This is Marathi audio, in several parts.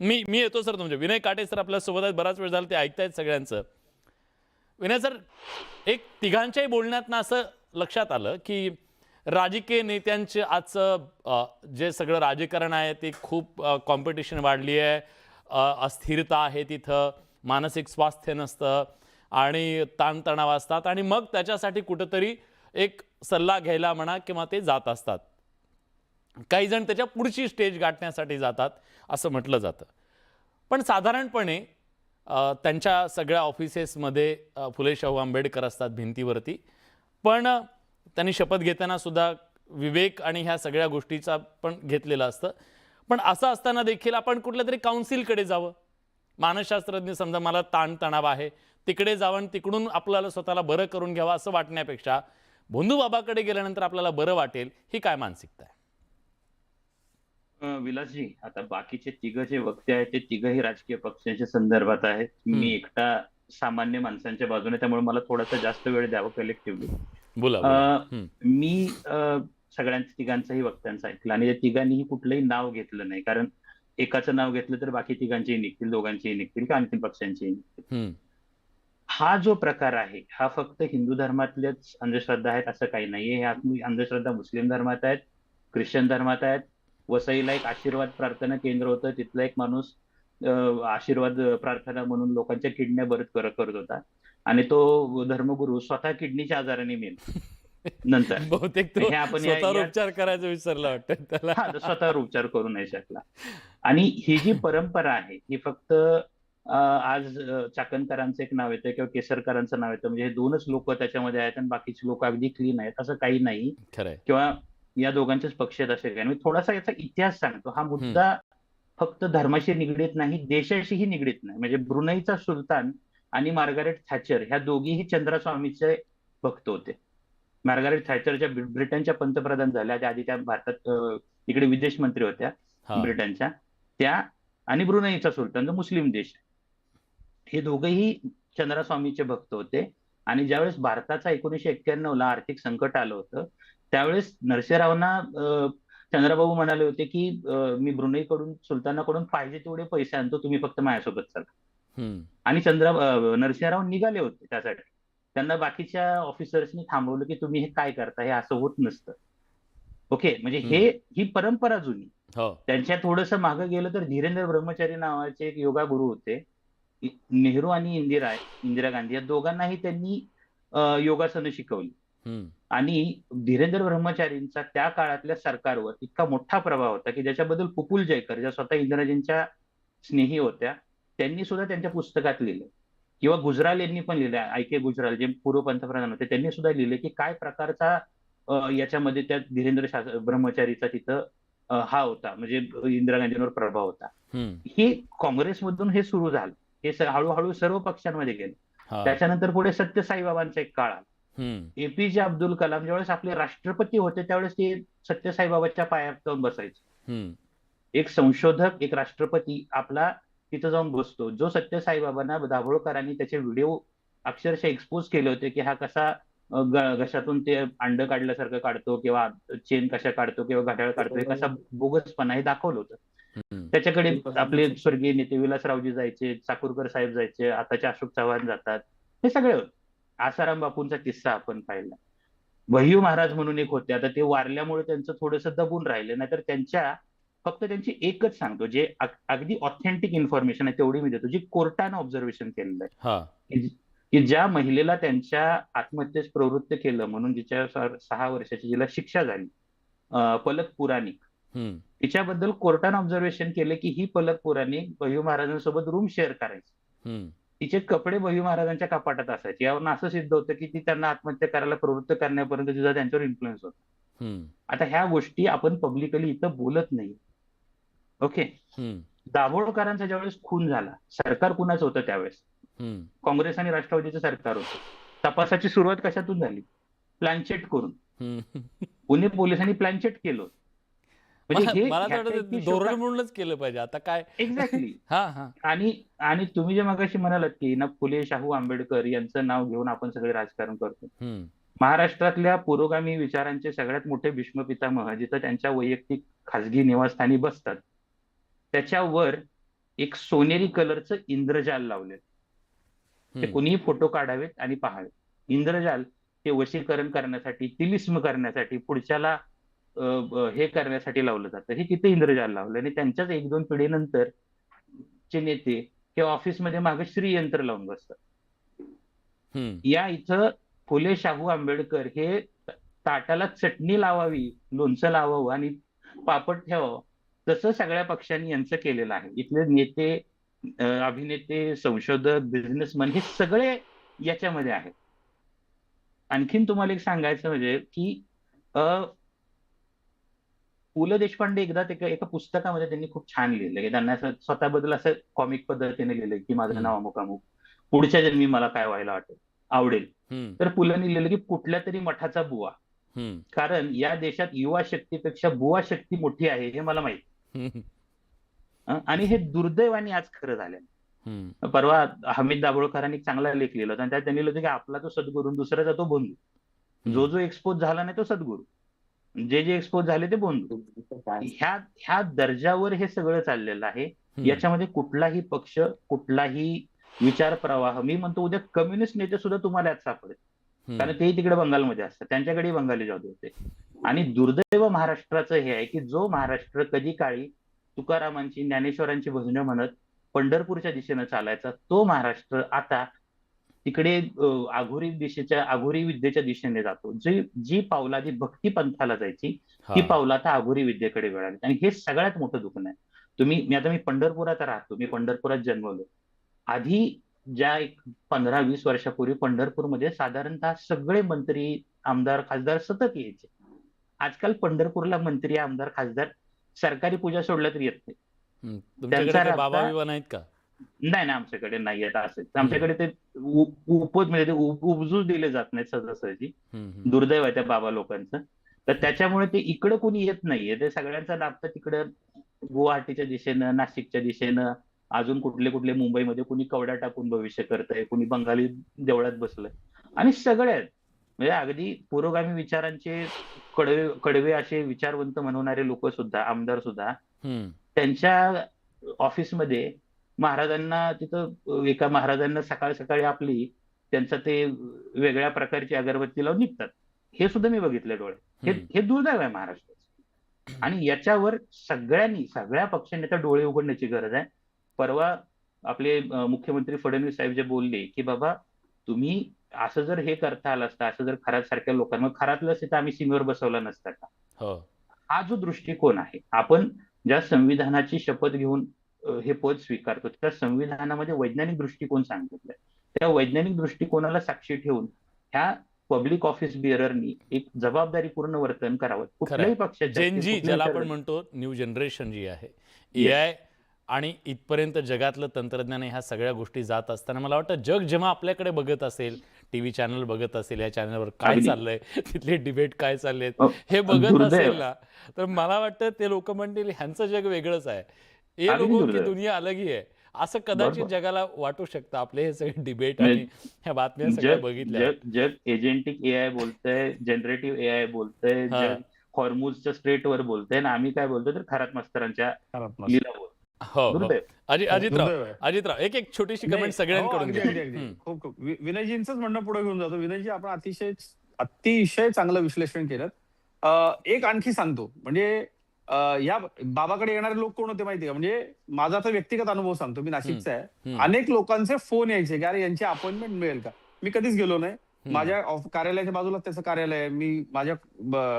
मी मी येतो सर तुमच्या. विनय काटे सर आपल्या सोबत आहेत, बराच वेळ झाला ते ऐकतायत सगळ्यांचं. विनय सर, एक तिघांच्याही बोलण्यातनं असं लक्षात आलं की राजकीय नेत्यांचे आजचं जे सगळं राजकारण आहे ते खूप कॉम्पिटिशन वाढली आहे, अस्थिरता आहे तिथं, मानसिक स्वास्थ्य नसतं आणि ताणतणाव असतात आणि मग त्याच्यासाठी कुठंतरी एक सल्ला घ्यायला म्हणा किंवा ते जात असतात. काही जण त्याच्या पुढची स्टेज गाठण्यासाठी जातात असं म्हटलं जातं. पण साधारणपणे त्यांच्या सगळ्या ऑफिसेसमध्ये फुले शाहू आंबेडकर असतात भिंतीवरती. पण त्यांनी शपथ घेताना सुद्धा विवेक आणि ह्या सगळ्या गोष्टीचा पण घेतलेलं असतं. पण असं असताना देखील आपण कुठल्या तरी काउन्सिलकडे जावं. मानसशास्त्रज्ञ समजा मला ताणतणाव आहे, तिकडे जावं आणि तिकडून आपल्याला स्वतःला बरं करून घ्यावं असं वाटण्यापेक्षा भोंदूबाबाकडे गेल्यानंतर आपल्याला बरं वाटेल, ही काय मानसिकता आहे? विलासजी, आता बाकीचे तिघ जे वक्ते आहेत ते तिघही राजकीय पक्षांच्या संदर्भात आहेत. मी हम्म. एकटा सामान्य माणसांच्या बाजूने, त्यामुळे मला थोडासा जास्त वेळ द्यावा कलेक्टिव्हली. बोला बोला. हम्म. मी सगळ्यांच्या तिघांचाही वक्त्यांचा ऐकलं आणि या तिघांनीही कुठलंही नाव घेतलं नाही, कारण एकाचं नाव घेतलं तर बाकी तिघांचेही निघतील, दोघांचेही निघतील किंवा आणखी पक्षांचेही निघतील. हम्म. हा जो प्रकार आहे हा फक्त हिंदू धर्मातल्याच अंधश्रद्धा आहेत असं काही नाहीये. ह्या अंधश्रद्धा मुस्लिम धर्मात आहेत, ख्रिश्चन धर्मात आहेत. वसईला एक आशीर्वाद प्रार्थना केंद्र होतं, तिथला एक माणूस आशीर्वाद प्रार्थना म्हणून लोकांच्या किडन्या करत होता आणि तो धर्मगुरू स्वतः किडनीच्या आजाराने मेला नंतर. बहुतेक तो हे आपण स्वतःवर उपचार करायचं विसरला वाटतं त्याला. हा स्वतःवर उपचार करू नाही शकला. आणि ही जी परंपरा आहे ही फक्त आज चाकणकरांचं एक नाव येतं किंवा केसरकरांचं नाव येतं, म्हणजे हे दोनच लोक त्याच्यामध्ये आहेत आणि बाकीचे लोक अगदी क्लीन आहेत असं काही नाही. खरंय. किंवा या दोघांचेच पक्ष आहेत असे काही. मी थोडासा याचा इतिहास सांगतो. हा हम्म. मुद्दा फक्त धर्माशी निगडीत नाही, देशाशीही निगडीत नाही. म्हणजे ब्रुनईचा सुलतान आणि मार्गारेट थॅचर ह्या दोघीही चंद्रस्वामीचे भक्त होते. मार्गारेट थॅचर ज्या ब्रिटनच्या पंतप्रधान झाल्या, त्या आधी त्या भारतात इकडे विदेश मंत्री होत्या हा. ब्रिटनच्या, त्या आणि ब्रुनईचा सुलतान जो मुस्लिम देश, हे दोघेही चंद्रस्वामीचे भक्त होते. आणि ज्यावेळेस भारताचा 1991ला आर्थिक संकट आलं होतं, त्यावेळेस नरसिंहरावांना चंद्रबाबू म्हणाले होते की मी ब्रुनईकडून सुलतानाकडून पाहिजे तेवढे पैसे आणतो, तुम्ही फक्त माझ्यासोबत चला. हम्म. आणि नरसिंहराव निघाले होते त्यासाठी. त्यांना बाकीच्या ऑफिसर्सनी थांबवलं की तुम्ही हे काय करता, हे असं होत नसतं. ओके, म्हणजे ही परंपरा जुनी. हो. त्यांच्या थोडंसं मागं गेलं तर धीरेंद्र ब्रह्मचारी नावाचे एक योगा गुरु होते. नेहरू आणि इंदिरा गांधी या दोघांनाही त्यांनी योगासनं शिकवली. आणि धीरेंद्र ब्रह्मचारींचा त्या काळातल्या सरकारवर इतका मोठा प्रभाव होता की ज्याच्याबद्दल कुपुल जयकर, ज्या स्वतः इंदिराजींच्या स्नेही होत्या, त्यांनी सुद्धा त्यांच्या पुस्तकात लिहिलं. किंवा गुजराल यांनी पण लिहिलं, आय के गुजराल जे पूर्व पंतप्रधान होते, त्यांनी सुद्धा लिहिले की काय प्रकारचा याच्यामध्ये त्या ब्रह्मचारीचा तिथं हा होता, म्हणजे इंदिरा गांधींवर प्रभाव होता. हे काँग्रेसमधून हे सुरू झालं. हे हळूहळू सर्व पक्षांमध्ये गेलं. त्याच्यानंतर पुढे सत्यसाईबाबांचा एक काळ आला. एपीजे अब्दुल कलाम ज्यावेळेस आपले राष्ट्रपती होते त्यावेळेस ते सत्यसाईबाबाच्या पायात जाऊन बसायचे. एक संशोधक, एक राष्ट्रपती आपला तिथं जाऊन बसतो. जो सत्यसाईबाबांना दाभोळकरांनी त्याचे व्हिडिओ अक्षरशः एक्सपोज केले होते की हा कसा घशातून ते अंड काढल्यासारखं काढतो किंवा चेन कशा काढतो किंवा घड्याळ काढतो, हे कसा बोगसपणा हे दाखवलं होतं. त्याच्याकडे आपले स्वर्गीय नेते विलासरावजी जायचे, चाकूरकर साहेब जायचे, आताचे अशोक चव्हाण जातात, हे सगळे होते. आसाराम बापूंचा किस्सा आपण पाहिला. वह्यू महाराज म्हणून एक होते, आता ते वारल्यामुळे त्यांचं थोडंसं दबून राहिलं, नाहीतर फक्त त्यांची एकच सांगतो, जे अगदी ऑथेंटिक इन्फॉर्मेशन आहे तेवढी मी देतो, जी कोर्टानं ऑब्झर्वेशन केलेलं आहे. की ज्या महिलेला त्यांच्या आत्महत्येस प्रवृत्त केलं म्हणून जिच्या 6 वर्षाची जिला शिक्षा झाली, पलक पुराणिक, तिच्याबद्दल कोर्टानं ऑब्झर्वेशन केलं की ही पलक पुराणिक वह्यू महाराजांसोबत रूम शेअर करायची. तिचे कपडे वह्यू महाराजांच्या कपाटात असायचे. यावरून असं सिद्ध होतं की ती त्यांना आत्महत्या करायला प्रवृत्त करण्यापर्यंत तिचा त्यांच्यावर इन्फ्लुएन्स होता. आता ह्या गोष्टी आपण पब्लिकली इथं बोलत नाही. ओके. दाभोळकरांचा ज्यावेळेस खून झाला, सरकार कुणाचं होतं त्यावेळेस? काँग्रेस आणि राष्ट्रवादीचं सरकार होतं. तपासाची सुरुवात कशातून झाली? प्लॅनचेट करून. पुणे पोलिसांनी प्लॅनचेट केलं. म्हणजे मला वाटतं धोरण म्हणूनच केलं पाहिजे. आता काय एक्झॅक्टली. आणि तुम्ही जे मगाशी म्हणालात की ना फुले शाहू आंबेडकर यांचं नाव घेऊन आपण सगळे राजकारण करतो. महाराष्ट्रातल्या पुरोगामी विचारांचे सगळ्यात मोठे भीष्म पितामह जिथं त्यांच्या वैयक्तिक खासगी निवासस्थानी बसतात, त्याच्यावर एक सोनेरी कलरचं इंद्रजाल लावले. ते कोणीही फोटो काढावेत आणि पाहावेत. इंद्रजाल ते वशीकरण करण्यासाठी, तिलिस्म करण्यासाठी, पुढच्याला हे करण्यासाठी लावलं जातं. हे तिथे इंद्रजाल लावलं आणि त्यांच्याच 1-2 पिढीनंतर चे नेते हे ऑफिसमध्ये मागे श्रीयंत्र लावून बसतात. या इथं फुले शाहू आंबेडकर हे ताटाला चटणी लावावी, लोणचं लावावं आणि पापड ठेवावं, तसं सगळ्या पक्षांनी यांचं केलेलं आहे. इथले नेते, अभिनेते, संशोधक, बिझनेसमन हे सगळे याच्यामध्ये आहेत. आणखीन तुम्हाला एक सांगायचं म्हणजे की पु ल देशपांडे एकदा एका पुस्तकामध्ये त्यांनी खूप छान लिहिलं की त्यांना असं स्वतःबद्दल असं कॉमिक पद्धतीने लिहिलंय की माझं नाव अमुक अमुक, पुढच्या जन्मी मला काय व्हायला आवडेल. तर पुलंनी लिहिलं की कुठल्या तरी मठाचा बुवा, कारण या देशात युवा शक्तीपेक्षा बुवा शक्ती मोठी आहे हे मला माहिती. आणि हे दुर्दैवाने आज खरं झालं. परवा हमीद दाभोळकरांनी एक चांगला लेख लिहिला होता आणि त्यात त्यांनी लिहिलं की आपला तो सद्गुरू, दुसऱ्याचा तो बंधू. जो एक्सपोज झाला नाही तो सद्गुरू, जे एक्सपोज झाले ते बंधू. ह्या दर्जावर हे सगळं चाललेलं आहे. याच्यामध्ये कुठलाही पक्ष, कुठलाही विचार प्रवाह, मी म्हणतो उद्या कम्युनिस्ट नेते सुद्धा तुम्हाला यात सापडेल, कारण तेही तिकडे बंगालमध्ये असतात, त्यांच्याकडे बंगाली जादू होते. आणि दुर्दैव महाराष्ट्राचं हे आहे की जो महाराष्ट्र कधी काळी तुकारामांची, ज्ञानेश्वरांची भजनं म्हणत पंढरपूरच्या दिशेनं चालायचा, तो महाराष्ट्र आता तिकडे आघोरी विद्येच्या दिशेने जातो. जी पावलं आधी भक्ती पंथाला जायची, ती पावलं आता आघोरी विद्येकडे वळाली. आणि हे सगळ्यात मोठं दुखणं आहे. मी पंढरपुरात राहतो, मी पंढरपुरात जन्मलो. आधी ज्या एक 15-20 वर्षापूर्वी पंढरपूरमध्ये साधारणतः सगळे मंत्री, आमदार, खासदार सतत यायचे. आजकाल पंढरपूरला मंत्री, आमदार, खासदार सरकारी पूजा सोडल्या तरी येत नाही. त्यांचा बाबा बिबा नाहीत का? नाही, आमच्याकडे नाही येत. असेल आमच्याकडे ते म्हणजे उपजूच दिले जात नाही सहजासहजी. दुर्दैव आहे त्या बाबा लोकांचं. तर त्याच्यामुळे ते इकडं कोणी येत नाहीये. ते सगळ्यांचा लाभतं तिकडं गुवाहाटीच्या दिशेनं, नाशिकच्या दिशेनं, अजून कुठले मुंबईमध्ये कोणी कवड्या टाकून भविष्य करतंय, कोणी बंगाली देवळात बसलंय. आणि सगळ्यात म्हणजे अगदी पुरोगामी विचारांचे कडवे असे विचारवंत म्हणवणारे लोक सुद्धा, आमदार सुद्धा, त्यांच्या ऑफिसमध्ये महाराजांना तिथं एका महाराजांना सकाळी सकाळी आपली त्यांचं ते वेगळ्या प्रकारची अगरबत्ती लावून निघतात. हे सुद्धा मी बघितलं डोळे. हे दुर्दैव आहे महाराष्ट्राचं. आणि याच्यावर सगळ्या पक्षांनी आता डोळे उघडण्याची गरज आहे. परवा आपले मुख्यमंत्री फडणवीस साहेब जे बोलले की बाबा तुम्ही असं जर हे करता आलं असतं, असं जर खरात सारख्या लोकांना, खरातलं असतं तर आम्ही सीमेवर बसवला नसता का. हा जो दृष्टिकोन आहे, आपण ज्या संविधानाची शपथ घेऊन हे पद स्वीकारतो, त्या संविधानामध्ये वैज्ञानिक दृष्टिकोन सांगितलाय. त्या वैज्ञानिक दृष्टिकोनाला साक्षी ठेवून ह्या पब्लिक ऑफिस बिअररनी एक जबाबदारीपूर्ण वर्तन करावं. कुठल्याही पक्षाची, ज्याला आपण म्हणतो न्यू जनरेशन जी आहे, एआय आणि इथपर्यंत जगातलं तंत्रज्ञान, ह्या सगळ्या गोष्टी जात असताना मला वाटतं जग जेव्हा आपल्याकडे बघत असेल, टीव्ही चॅनल बघत असेल, या चॅनलवर काय चाललंय, तिथले डिबेट काय चालले, हे बघत असेल ना, तर मला वाटतं ते लोक म्हणतील ह्यांचं जग वेगळंच आहे, हे लोगों की दुनिया अलग ही आहे, असं कदाचित जगाला वाटू शकतं. आपले हे सगळे डिबेट आणि ह्या बातम्या सगळ्या बघितल्या. जग एजेंटिक एआय बोलतंय, जनरेटिव्ह एआय बोलतंय, जग हॉर्मुझच्या स्ट्रेटवर बोलतंय, आणि आम्ही काय बोलतोय तर खरात मास्तरांच्या लिलावर. अजितराव, एक छोटीशी कमेंट सगळ्यांकडून खूप विनयजींच म्हणणं पुढे घेऊन जातो. विनयजी, आपण अतिशय चांगलं विश्लेषण केलं. एक आणखी सांगतो, म्हणजे या बाबाकडे येणारे लोक कोण होते माहिती का? म्हणजे माझा तर व्यक्तिगत अनुभव सांगतो, मी नाशिकचा आहे. अनेक लोकांचे फोन यायचे की अरे यांची अपॉइंटमेंट मिळेल का. मी कधीच गेलो नाही. माझ्या कार्यालयाच्या बाजूला त्याचं कार्यालय आहे. मी माझ्या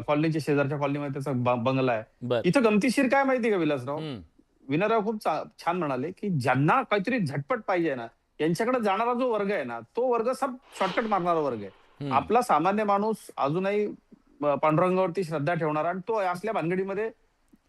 कॉलनीच्या शेजारच्या कॉलनीमध्ये त्याचा बंगला आहे. इथं गमतीशीर काय माहिती का विलासराव, विनयराव खूप छान म्हणाले की ज्यांना काहीतरी झटपट पाहिजे ना, यांच्याकडे जाणारा जो वर्ग आहे ना, तो वर्ग सब शॉर्टकट मारणारा वर्ग आहे. आपला सामान्य माणूस अजूनही पांडुरंगावरती श्रद्धा ठेवणारा, आणि तो असल्या भानगडीमध्ये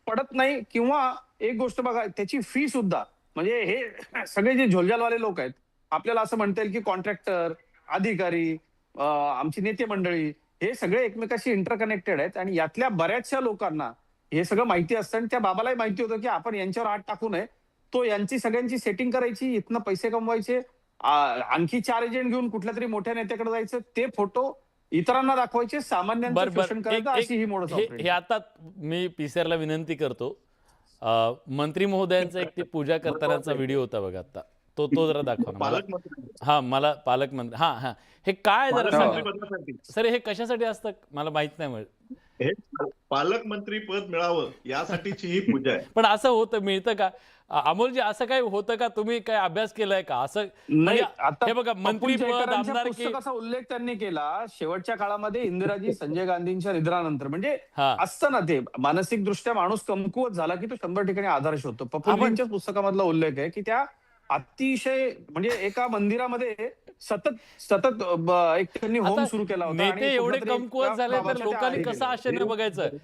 पडत नाही. किंवा एक गोष्ट बघा, त्याची फी सुद्धा, म्हणजे हे सगळे जे झोलझालवाले लोक आहेत, आपल्याला असं म्हणता येईल की कॉन्ट्रॅक्टर, अधिकारी, आमची नेते मंडळी, हे सगळे एकमेकाशी इंटरकनेक्टेड आहेत. आणि यातल्या बऱ्याचशा लोकांना हे सगळं माहिती असतं, आणि त्या बाबालाही माहिती होतं की आपण यांच्यावर हात टाकू नये. तो यांची सगळ्यांची सेटिंग करायची, इथनं पैसे कमवायचे, आणखी 4 एजंट घेऊन कुठल्या तरी मोठ्या नेत्याकडे जायचं, ते फोटो इतरांना दाखवायचे, सामान्यांचं शोषण करायचं, अशी ही मोड. हे आता मी पीसीआरला विनंती करतो, मंत्री महोदयांचा एक ते पूजा करतानाचा व्हिडिओ होता बघा आता, तो जरा दाखवा ना मला. पालकमंत्री हा, मला पालकमंत्री, हा हे काय जरा सांगा पालकमंत्रीपदासाठी सर, हे कशासाठी असतं मला माहित नाही. हे पालकमंत्री पद मिळावं यासाठीची ही पूजा आहे. पण असं होतं, मिळतं का अमोलजी? असं काही होतं का? तुम्ही काय अभ्यास केलाय का असं? नाही, म्हणजे आता हे बघा, मंत्री पप्पू पद, जयकरांच्या आमदारकी, पुस्तकाचा उल्लेख त्यांनी केला शेवटच्या काळामध्ये इंदिराजी संजय गांधींच्या निधनानंतर. म्हणजे हा. असतं ना ते, मानसिक दृष्ट्या माणूस कमकुवत झाला की तो 100 ठिकाणी आधार शोधतो. पप्पूजींच्या पुस्तकामधला उल्लेख आहे की त्या अतिशय म्हणजे एका मंदिरामध्ये सतत एक त्यांनी होम आता सुरू केला होता. नेते आणि एवढे कुठल्यातरी कमकुवत एका झाले तर बाबाच्या त्या लोकांनी आहे कसं गेल्या. आशेनं बघायचं?